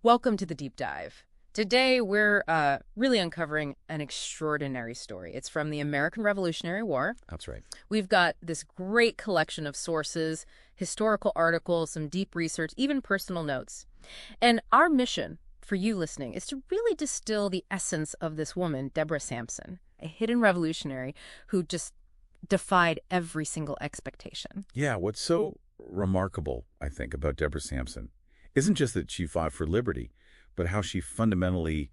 Welcome to the deep dive. Today, we're really uncovering an extraordinary story. It's from the American Revolutionary War. That's right. We've got this great collection of sources, historical articles, some deep research, even personal notes. And our mission for you listening is to really distill the essence of this woman, Deborah Sampson, a hidden revolutionary who just defied every single expectation. Yeah, what's so remarkable, I think, about Deborah Sampson isn't just that she fought for liberty, but how she fundamentally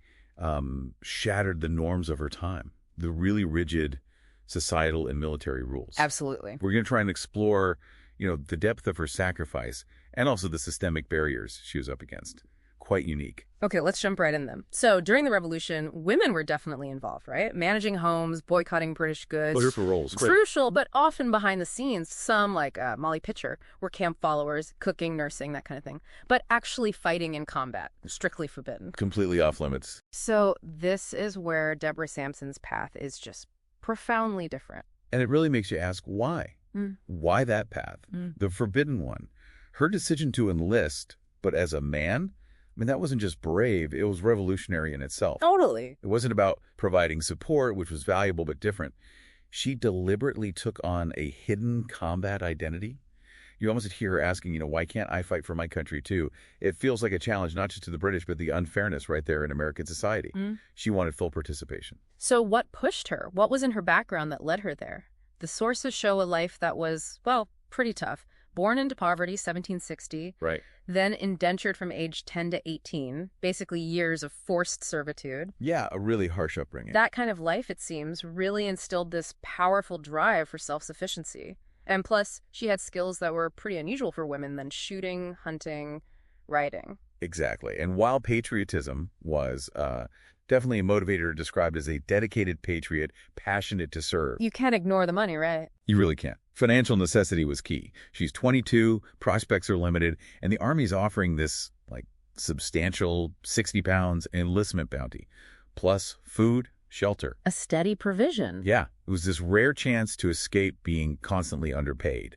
shattered the norms of her time, the really rigid societal and military rules. Absolutely. We're going to try and explore, the depth of her sacrifice and also the systemic barriers she was up against. Quite unique. Okay, let's jump right in then. So during the revolution, women were definitely involved, right? Managing homes, boycotting British goods. Crucial roles. Crucial, but often behind the scenes. Some, like Molly Pitcher, were camp followers, cooking, nursing, that kind of thing. But actually fighting in combat, strictly forbidden. Completely off limits. So this is where Deborah Sampson's path is just profoundly different. And it really makes you ask why. Why that path? The forbidden one. Her decision to enlist, but as a man? I mean, that wasn't just brave, it was revolutionary in itself. Totally. It wasn't about providing support, which was valuable but different. She deliberately took on a hidden combat identity. You almost hear her asking, why can't I fight for my country too? It feels like a challenge, not just to the British, but the unfairness right there in American society. She wanted full participation. So what pushed her? What was in her background that led her there? The sources show a life that was, well, pretty tough. Born into poverty, 1760. Right. Then indentured from age 10 to 18, basically years of forced servitude. Yeah, a really harsh upbringing. That kind of life, it seems, really instilled this powerful drive for self-sufficiency. And plus, she had skills that were pretty unusual for women than shooting, hunting, writing. Exactly. And while patriotism was definitely a motivator described as a dedicated patriot, passionate to serve. You can't ignore the money, right? You really can't. Financial necessity was key. She's 22, prospects are limited, and the Army's offering this, substantial 60 pounds enlistment bounty, plus food, shelter. A steady provision. Yeah, it was this rare chance to escape being constantly underpaid.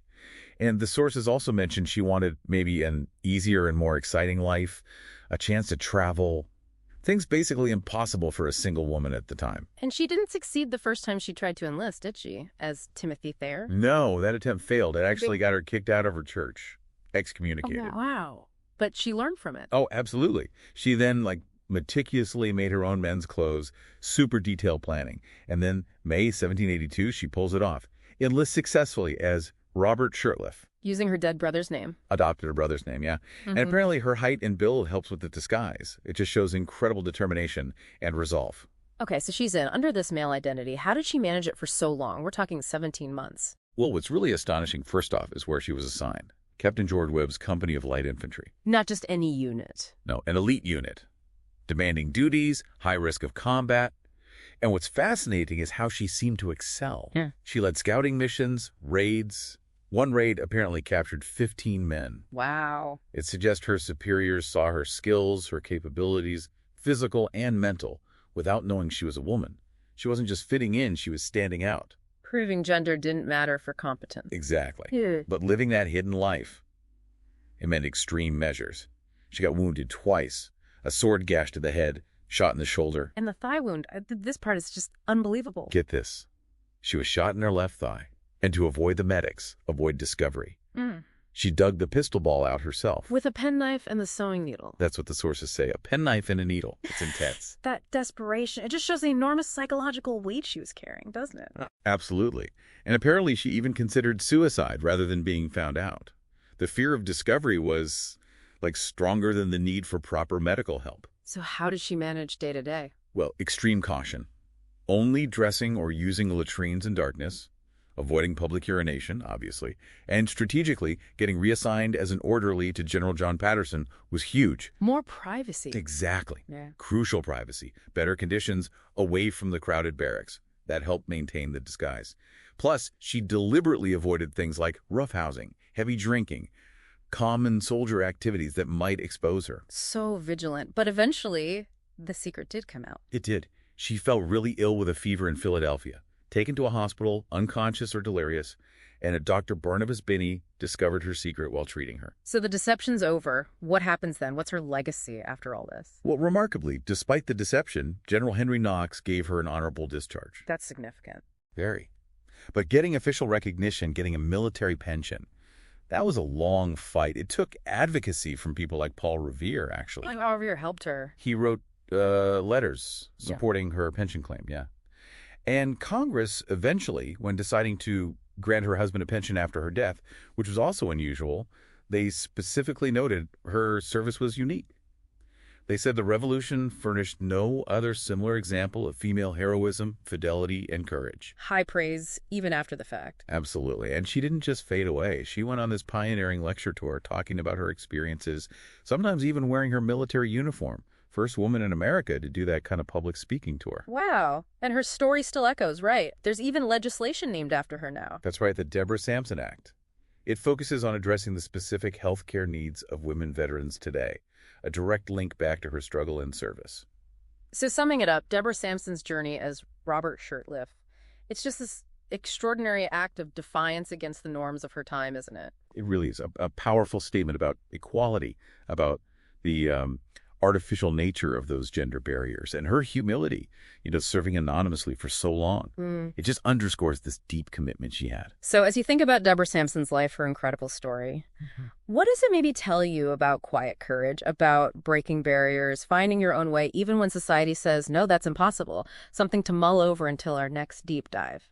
And the sources also mentioned she wanted maybe an easier and more exciting life, a chance to travel, things basically impossible for a single woman at the time. And she didn't succeed the first time she tried to enlist, did she? As Timothy Thayer? No, that attempt failed. It actually got her kicked out of her church, excommunicated. Oh, wow. But she learned from it. Oh, absolutely. She then, meticulously made her own men's clothes, super detailed planning. And then, May 1782, she pulls it off. Enlists successfully as Robert Shirtliff. Using her dead brother's name. Adopted her brother's name, yeah. And apparently her height and build helps with the disguise. It just shows incredible determination and resolve. Okay, so she's in under this male identity. How did she manage it for so long? We're talking 17 months. Well, what's really astonishing, first off, is where she was assigned. Captain George Webb's Company of Light Infantry. Not just any unit. No, an elite unit. Demanding duties, high risk of combat. And what's fascinating is how she seemed to excel. Yeah. She led scouting missions, raids. One raid apparently captured 15 men. Wow. It suggests her superiors saw her skills, her capabilities, physical and mental, without knowing she was a woman. She wasn't just fitting in, she was standing out. Proving gender didn't matter for competence. Exactly. Yeah. But living that hidden life, it meant extreme measures. She got wounded twice, a sword gash to the head, shot in the shoulder. And the thigh wound, this part is just unbelievable. Get this. She was shot in her left thigh. And to avoid the medics, avoid discovery, she dug the pistol ball out herself. With a penknife and the sewing needle. That's what the sources say, a penknife and a needle. It's intense. That desperation, it just shows the enormous psychological weight she was carrying, doesn't it? Absolutely. And apparently she even considered suicide rather than being found out. The fear of discovery was, stronger than the need for proper medical help. So how did she manage day to day? Well, extreme caution. Only dressing or using latrines in darkness, avoiding public urination, obviously, and strategically getting reassigned as an orderly to General John Patterson was huge. More privacy. Exactly. Yeah. Crucial privacy, better conditions away from the crowded barracks. That helped maintain the disguise. Plus, she deliberately avoided things like roughhousing, heavy drinking, common soldier activities that might expose her. So vigilant. But eventually, the secret did come out. It did. She fell really ill with a fever in Philadelphia. Taken to a hospital, unconscious or delirious, and a Dr. Barnabas Binney discovered her secret while treating her. So the deception's over. What happens then? What's her legacy after all this? Well, remarkably, despite the deception, General Henry Knox gave her an honorable discharge. That's significant. Very. But getting official recognition, getting a military pension, that was a long fight. It took advocacy from people like Paul Revere, actually. Like Revere helped her. He wrote letters supporting her pension claim, And Congress eventually, when deciding to grant her husband a pension after her death, which was also unusual, they specifically noted her service was unique. They said the revolution furnished no other similar example of female heroism, fidelity, and courage. High praise, even after the fact. Absolutely. And she didn't just fade away. She went on this pioneering lecture tour talking about her experiences, sometimes even wearing her military uniform. First woman in America to do that kind of public speaking tour. Wow. And her story still echoes, right? There's even legislation named after her now. That's right, the Deborah Sampson Act. It focuses on addressing the specific health care needs of women veterans today, a direct link back to her struggle in service. So summing it up, Deborah Sampson's journey as Robert Shirtliff, it's just this extraordinary act of defiance against the norms of her time, isn't it? It really is a powerful statement about equality, about the artificial nature of those gender barriers, and her humility, serving anonymously for so long. It just underscores this deep commitment she had. So as you think about Deborah Sampson's life, her incredible story, what does it maybe tell you about quiet courage, about breaking barriers, finding your own way, even when society says, no, that's impossible? Something to mull over until our next deep dive.